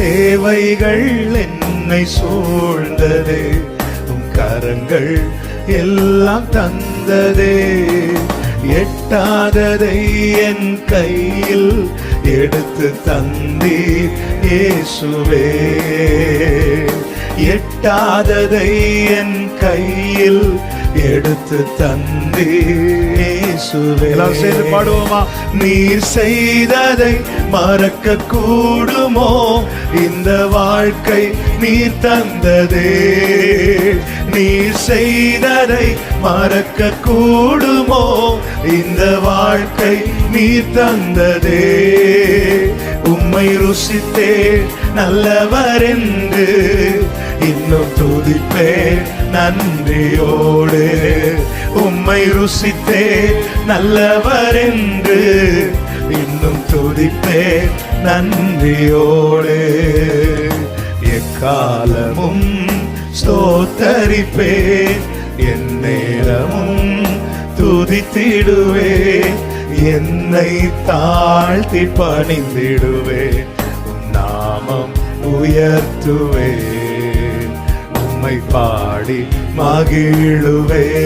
தேவைகள் என்னை சூழ்ந்ததே, உம் கரங்கள் எல்லாம் தந்ததே. எட்டாததை என் கையில் எடுத்து தந்தீர் இயேசுவே. எட்டாததை என் கையில் எடுத்து தந்தீர் இயேசுவே. எல்லாம் சேர்ந்து பாடுவோமா? நீர் செய்ததை மறக்க கூடுமோ? இந்த வாழ்க்கை நீர் தந்ததே. நீர் செய்ததை மறக்க கூடுமோ? இந்த வாழ்க்கை நீர் தந்ததே. உம்மை ருசித்தே நல்லவர் என்று இன்னும் துதிப்பேன் நன்றியோடு. உம்மை ருசித்தே நல்லவர் என்று இன்னும் துதிப்பேன் நன்றியோடு. எக்காலமும் ஸ்தோத்தரிப்பேன், என் நேரமும் துதித்திடுவேன். என்னை தாழ்த்தி பணிந்திடுவேன், உம் நாமம் உயர்த்துவேன். உம்மை பாடி மகிழுவேன்.